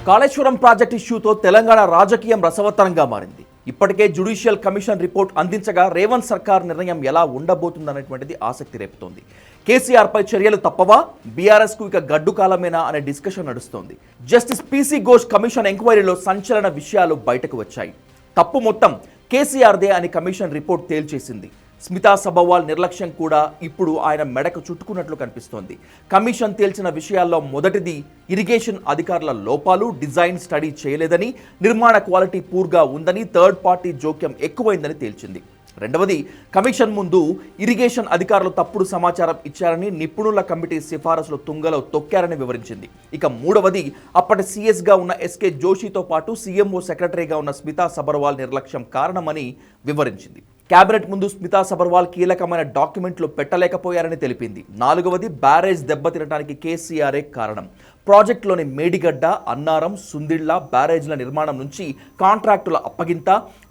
Kaleshwaram project ఇష్యూతో Telangana రాజకీయం రసవత్తరంగా మారింది. ఇప్పటికే జ్యుడిషియల్ కమిషన్ రిపోర్ట్ అందించగా రేవంత్ సర్కార్ నిర్ణయం ఎలా ఉండబోతుందనేటువంటిది ఆసక్తి రేపుతోంది. కేసీఆర్ పై చర్యలు తప్పవా, బీఆర్ఎస్ కు ఇక గడ్డు కాలమేనా అనే డిస్కషన్ నడుస్తోంది. జస్టిస్ పీసీ ఘోష్ కమిషన్ ఎంక్వైరీలో సంచలన విషయాలు బయటకు వచ్చాయి. తప్పు మొత్తం కేసీఆర్దే అని కమిషన్ రిపోర్ట్ తేల్చేసింది. స్మితా సబర్వాల్ నిర్లక్ష్యం కూడా ఇప్పుడు ఆయన మెడకు చుట్టుకున్నట్లు కనిపిస్తోంది. కమిషన్ తేల్చిన విషయాల్లో మొదటిది ఇరిగేషన్ అధికారుల లోపాలు, డిజైన్ స్టడీ చేయలేదని, నిర్మాణ క్వాలిటీ పూర్గా ఉందని, థర్డ్ పార్టీ జోక్యం ఎక్కువైందని తేల్చింది. రెండవది, కమిషన్ ముందు ఇరిగేషన్ అధికారులు తప్పుడు సమాచారం ఇచ్చారని, నిపుణుల కమిటీ సిఫారసులు తుంగలో తొక్కారని వివరించింది. ఇక మూడవది, అప్పటి సీఎస్గా ఉన్న ఎస్కే జోషితో పాటు సీఎంఓ సెక్రటరీగా ఉన్న స్మితా సబర్వాల్ నిర్లక్ష్యం కారణమని వివరించింది. కేబినెట్ ముందు స్మితా సబర్వాల్ కీలకమైన డాక్యుమెంట్లు పెట్టలేకపోయారని తెలిపింది. నాలుగవది, బ్యారేజ్ దెబ్బతినడానికి కేసీఆరే కారణం. ప్రాజెక్టులోని మేడిగడ్డ, అన్నారం, సుందిళ్ల బ్యారేజ్ల నిర్మాణం నుంచి కాంట్రాక్టుల అప్పగింత,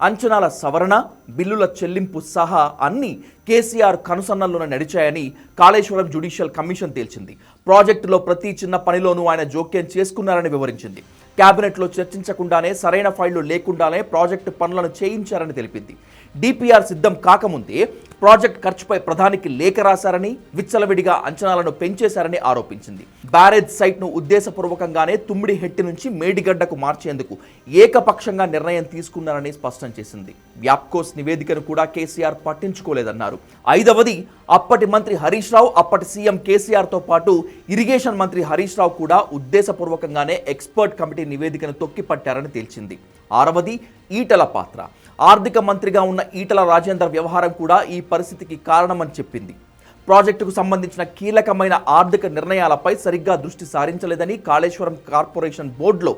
అంచనాల సవరణ, బిల్లుల చెల్లింపు సహా అన్ని కేసీఆర్ కనుసన్నల్లోనే నడిచాయని కాళేశ్వరం జ్యుడిషియల్ కమిషన్ తేల్చింది. ప్రాజెక్టులో ప్రతి చిన్న పనిలోనూ ఆయన జోక్యం చేసుకున్నారని వివరించింది. కేబినెట్లో చర్చించకుండానే, సరైన ఫైళ్లు లేకుండానే ప్రాజెక్టు పనులను చేయించారని తెలిపింది. డిపిఆర్ సిద్ధం కాకముందే ప్రాజెక్ట్ ఖర్చుపై ప్రధానికి లేఖ రాశారని, విచ్చలవిడిగా అంచనాలను పెంచేశారని ఆరోపించింది. బ్యారేజ్ సైట్ను ఉద్దేశపూర్వకంగానే తుమ్మిడి హెట్టి నుంచి మేడిగడ్డకు మార్చేందుకు ఏకపక్షంగా నిర్ణయం తీసుకున్నారని స్పష్టం చేసింది. వ్యాప్కోస్ నివేదికను కూడా కేసీఆర్ పట్టించుకోలేదన్నారు. ఐదవది, అప్పటి మంత్రి హరీష్ రావు, అప్పటి సీఎం కేసీఆర్తో పాటు ఇరిగేషన్ మంత్రి హరీష్ రావు కూడా ఉద్దేశపూర్వకంగానే ఎక్స్పర్ట్ కమిటీ నివేదికను తొక్కిపట్టారని తేల్చింది. ఆరవది, ఈటల పాత్ర. ఆర్థిక మంత్రిగా ఉన్న ఈటల రాజేందర్ వ్యవహారం కూడా ఈ పరిస్థితికి కారణమని చెప్పింది. ప్రాజెక్టుకు సంబంధించిన కీలకమైన ఆర్థిక నిర్ణయాలపై సరిగ్గా దృష్టి సారించలేదని, కాళేశ్వరం కార్పొరేషన్ బోర్డులో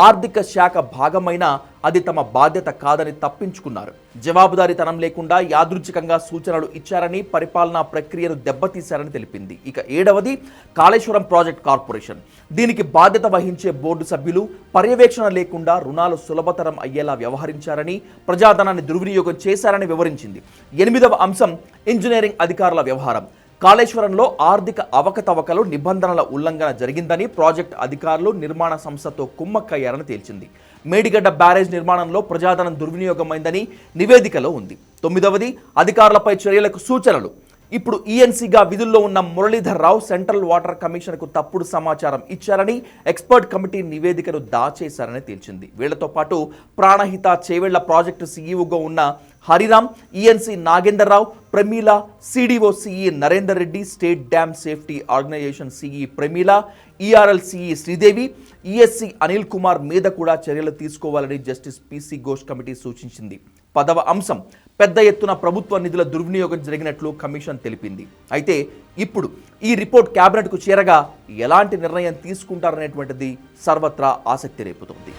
ఆర్థిక శాఖ భాగమైన అది తమ బాధ్యత కాదని తప్పించుకున్నారు. జవాబుదారీతనం లేకుండా యాదృచ్ఛికంగా సూచనలు ఇచ్చారని, పరిపాలనా ప్రక్రియను దెబ్బతీశారని తెలిపింది. ఇక ఏడవది, కాళేశ్వరం ప్రాజెక్ట్ కార్పొరేషన్. దీనికి బాధ్యత వహించే బోర్డు సభ్యులు పర్యవేక్షణ లేకుండా రుణాలు సులభతరం అయ్యేలా వ్యవహరించారని, ప్రజాధనాన్ని దుర్వినియోగం చేశారని వివరించింది. ఎనిమిదవ అంశం, ఇంజనీరింగ్ అధికారుల వ్యవహారం. కాళేశ్వరంలో ఆర్థిక అవకతవకలు, నిబంధనల ఉల్లంఘన జరిగిందని, ప్రాజెక్ట్ అధికారులు నిర్మాణ సంస్థతో కుమ్మక్కయ్యారని తేల్చింది. మేడిగడ్డ బ్యారేజ్ నిర్మాణంలో ప్రజాధనం దుర్వినియోగమైందని నివేదికలో ఉంది. తొమ్మిదవది, అధికారులపై చర్యలకు సూచనలు. ఇప్పుడు ఈఎన్సీగా విధుల్లో ఉన్న మురళీధర్ రావు సెంట్రల్ వాటర్ కమిషన్కు తప్పుడు సమాచారం ఇచ్చారని, ఎక్స్పర్ట్ కమిటీ నివేదికను దాచేశారని తేల్చింది. వీళ్లతో పాటు ప్రాణహిత చేవెళ్ల ప్రాజెక్టు సీఈఓగా ఉన్న Hariram, ENC Nagender Rao, Pramila, CDO CE Narender Reddy, state dam safety organisation CE Pramila, ERL CE Sridevi, ESC Anil Kumar మీద కూడా చర్యలు తీసుకోవాలని జస్టిస్ పీసీ ఘోష్ కమిటీ సూచించింది. 10వ అంశం, పెద్ద ఎత్తున ప్రభుత్వ నిధుల దుర్వినియోగం జరిగినట్లు కమిషన్ తెలిపింది. అయితే ఇప్పుడు ఈ రిపోర్ట్ కేబినెట్కు చేరగా ఎలాంటి నిర్ణయం తీసుకుంటారనేటువంటిది సర్వత్రా ఆసక్తి రేపుతోంది.